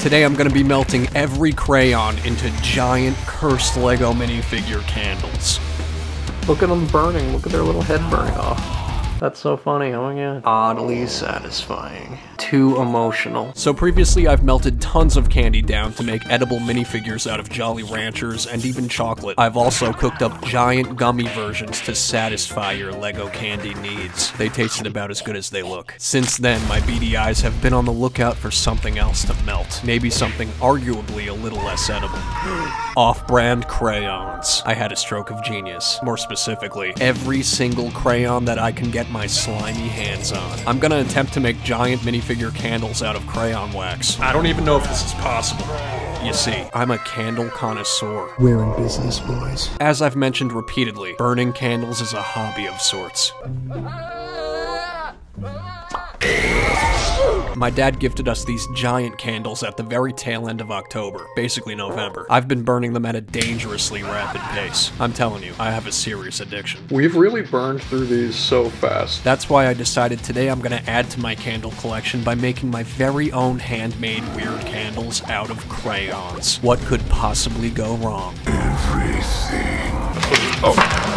Today I'm gonna be melting every crayon into giant cursed Lego minifigure candles. Look at them burning, look at their little head burning off. That's so funny, oh my god. Oddly satisfying. Too emotional. So previously I've melted tons of candy down to make edible minifigures out of Jolly Ranchers and even chocolate. I've also cooked up giant gummy versions to satisfy your Lego candy needs. They tasted about as good as they look. Since then, my beady eyes have been on the lookout for something else to melt. Maybe something arguably a little less edible. Off-brand crayons. I had a stroke of genius. More specifically, every single crayon that I can get my slimy hands on. I'm gonna attempt to make giant minifigure candles out of crayon wax. I don't even know if this is possible. You see, I'm a candle connoisseur. We're in business, boys. As I've mentioned repeatedly, burning candles is a hobby of sorts. My dad gifted us these giant candles at the very tail end of October, basically November. I've been burning them at a dangerously rapid pace. I'm telling you, I have a serious addiction. We've really burned through these so fast. That's why I decided today I'm gonna add to my candle collection by making my very own handmade weird candles out of crayons. What could possibly go wrong? Everything. Oh.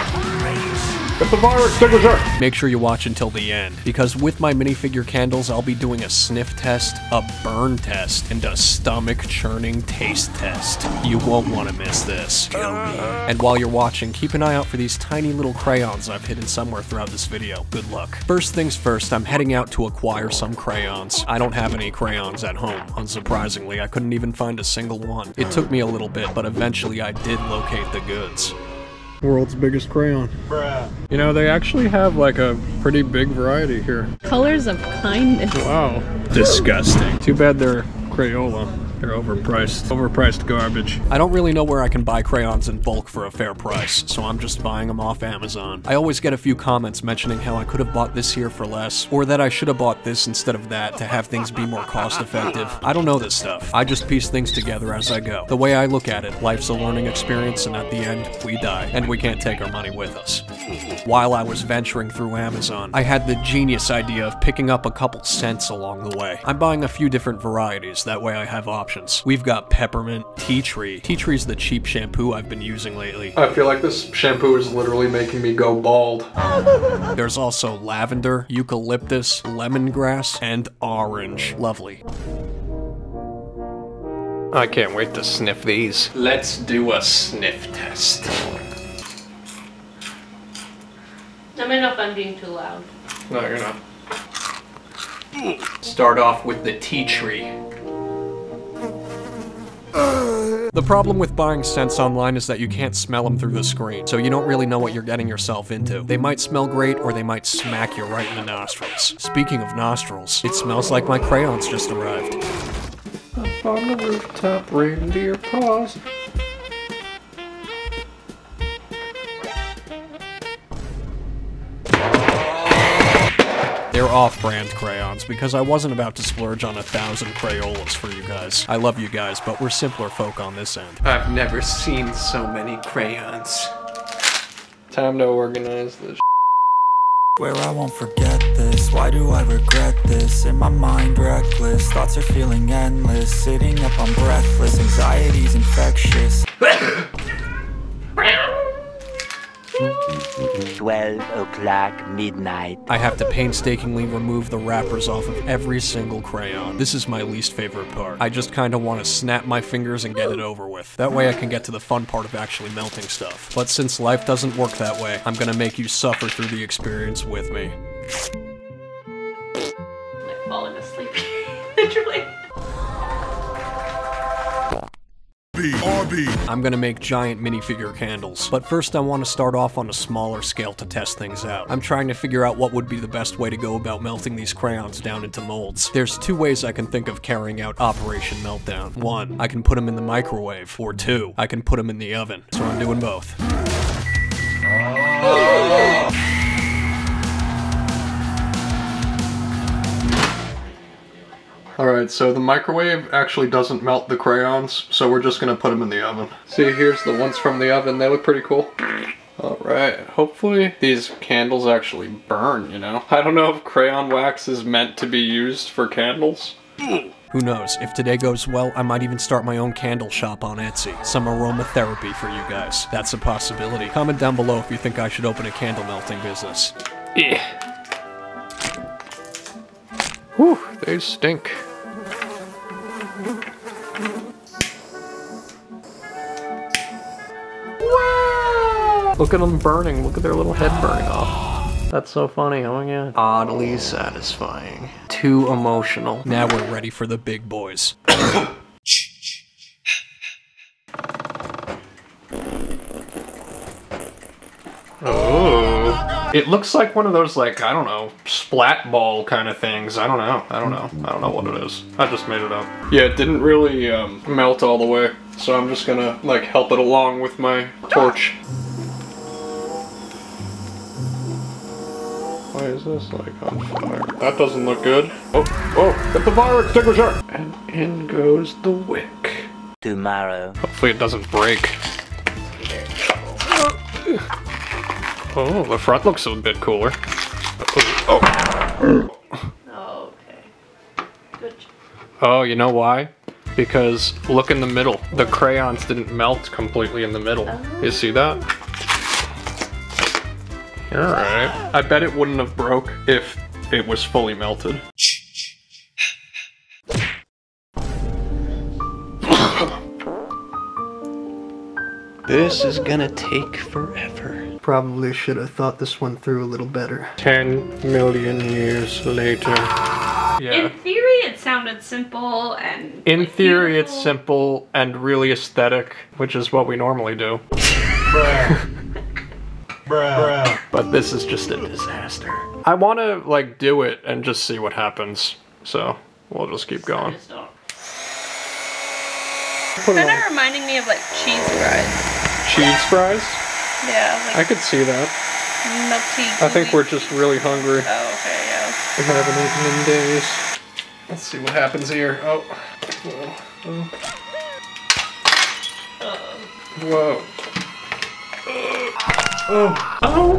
Get the fire extinguisher! Make sure you watch until the end, because with my minifigure candles, I'll be doing a sniff test, a burn test, and a stomach-churning taste test. You won't want to miss this. Kill me. And while you're watching, keep an eye out for these tiny little crayons I've hidden somewhere throughout this video. Good luck. First things first, I'm heading out to acquire some crayons. I don't have any crayons at home. Unsurprisingly, I couldn't even find a single one. It took me a little bit, but eventually I did locate the goods. World's biggest crayon. Bruh. You know, they actually have like a pretty big variety here. Colors of kindness. Wow. Disgusting. Too bad they're Crayola. They're overpriced. Overpriced garbage. I don't really know where I can buy crayons in bulk for a fair price, so I'm just buying them off Amazon. I always get a few comments mentioning how I could have bought this here for less, or that I should have bought this instead of that to have things be more cost effective. I don't know this stuff. I just piece things together as I go. The way I look at it, life's a learning experience, and at the end, we die, and we can't take our money with us. While I was venturing through Amazon, I had the genius idea of picking up a couple scents along the way. I'm buying a few different varieties, that way I have options. We've got peppermint, tea tree. Tea tree's the cheap shampoo I've been using lately. I feel like this shampoo is literally making me go bald. There's also lavender, eucalyptus, lemongrass, and orange. Lovely. I can't wait to sniff these. Let's do a sniff test. Let me know if I'm being too loud. No, you're not. Start off with the tea tree. The problem with buying scents online is that you can't smell them through the screen, so you don't really know what you're getting yourself into. They might smell great, or they might smack you right in the nostrils. Speaking of nostrils, it smells like my crayons just arrived. Up on the rooftop, reindeer paws. They're off-brand crayons, because I wasn't about to splurge on 1,000 Crayolas for you guys. I love you guys, but we're simpler folk on this end. I've never seen so many crayons. Time to organize this. Where I won't forget this, why do I regret this? In my mind reckless, thoughts are feeling endless. Sitting up, I'm breathless, anxiety's infectious. 12 o'clock midnight. I have to painstakingly remove the wrappers off of every single crayon. This is my least favorite part. I just kinda want to snap my fingers and get it over with. That way I can get to the fun part of actually melting stuff. But since life doesn't work that way, I'm gonna make you suffer through the experience with me. I've fallen asleep. Literally. I'm gonna make giant minifigure candles, but first I want to start off on a smaller scale to test things out. I'm trying to figure out what would be the best way to go about melting these crayons down into molds. There's two ways I can think of carrying out Operation Meltdown. One, I can put them in the microwave, or two, I can put them in the oven. So I'm doing both. Alright, so the microwave actually doesn't melt the crayons, so we're just gonna put them in the oven. See, here's the ones from the oven. They look pretty cool. Alright, hopefully these candles actually burn, you know? I don't know if crayon wax is meant to be used for candles. Who knows, if today goes well, I might even start my own candle shop on Etsy. Some aromatherapy for you guys. That's a possibility. Comment down below if you think I should open a candle melting business. Yeah. Whew, they stink. Look at them burning. Look at their little head burning off. That's so funny. Oh yeah. Oddly satisfying. Too emotional. Now we're ready for the big boys. Oh. It looks like one of those, like, I don't know, splat ball kind of things. I don't know what it is. I just made it up. Yeah, it didn't really melt all the way. So I'm just gonna, like, help it along with my torch. Why is this, like, on fire? That doesn't look good. Oh, get the fire extinguisher! And in goes the wick. Tomorrow. Hopefully it doesn't break. Oh, the front looks a bit cooler. Oh. Oh, okay. Good job. Oh, you know why? Because look in the middle. The crayons didn't melt completely in the middle. Oh. You see that? Alright. I bet it wouldn't have broke if it was fully melted. This is gonna take forever. Probably should have thought this one through a little better. 10 million years later. Yeah. In theory, it sounded simple and In like, theory, beautiful. it's simple and really aesthetic, which is what we normally do. Bruh. But this is just a disaster. I want to, like, do it and just see what happens. So, we'll just keep I going. just don't. Put it Kind on. of reminding me of like cheese fries. Cheese fries? Yeah, I like could see that. melty. I think gooey. we're just really hungry. Oh, okay, yeah. We haven't eaten in days. Let's see what happens here. Oh. Whoa. Oh. Oh.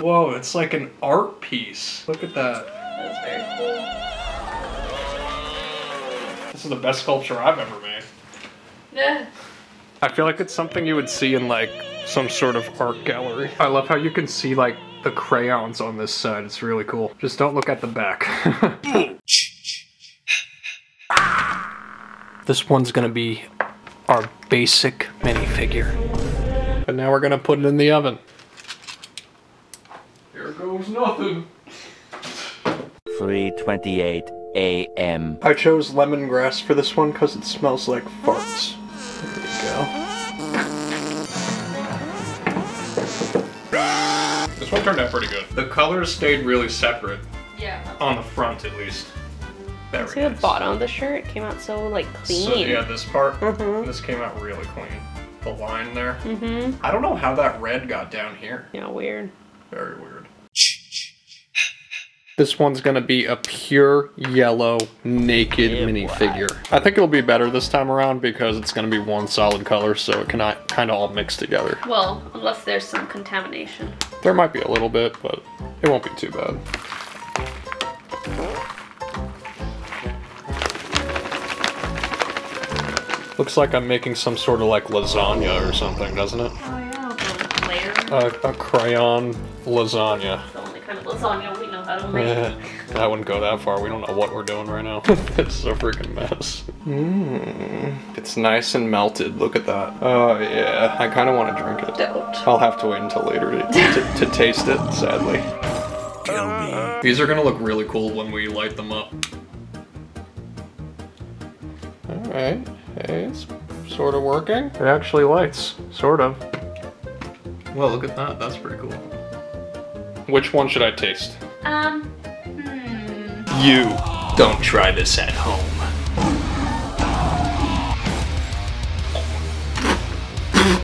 Whoa, it's like an art piece. Look at that. That's very cool. This is the best sculpture I've ever made. Yeah. I feel like it's something you would see in, like, some sort of art gallery. I love how you can see, like, the crayons on this side. It's really cool. Just don't look at the back. This one's gonna be our basic minifigure. And now we're gonna put it in the oven. Here goes nothing. 3:28 a.m. I chose lemongrass for this one because it smells like farts. There you go. This one turned out pretty good. The colors stayed really separate. Yeah. On the front, at least. Very See the nice. bottom of the shirt came out so like clean. So, yeah, this part, Mhm. this came out really clean. The line there. Mm-hmm. I don't know how that red got down here. Yeah, weird. Very weird. This one's gonna be a pure yellow, naked minifigure. I think it'll be better this time around because it's gonna be one solid color, so it can kind of all mix together. Well, unless there's some contamination. There might be a little bit, but it won't be too bad. Looks like I'm making some sort of like lasagna or something, doesn't it? Oh yeah, the layer. A crayon lasagna. The only kind of lasagna we know how to make. I wouldn't go that far. We don't know what we're doing right now. It's a freaking mess. It's nice and melted. Look at that. Oh yeah. I kind of want to drink it. Don't. I'll have to wait until later to taste it, sadly. These are gonna look really cool when we light them up. Alright. Hey, it's sort of working. It actually lights. Sort of. Well, look at that. That's pretty cool. Which one should I taste? Hmm. You don't try this at home.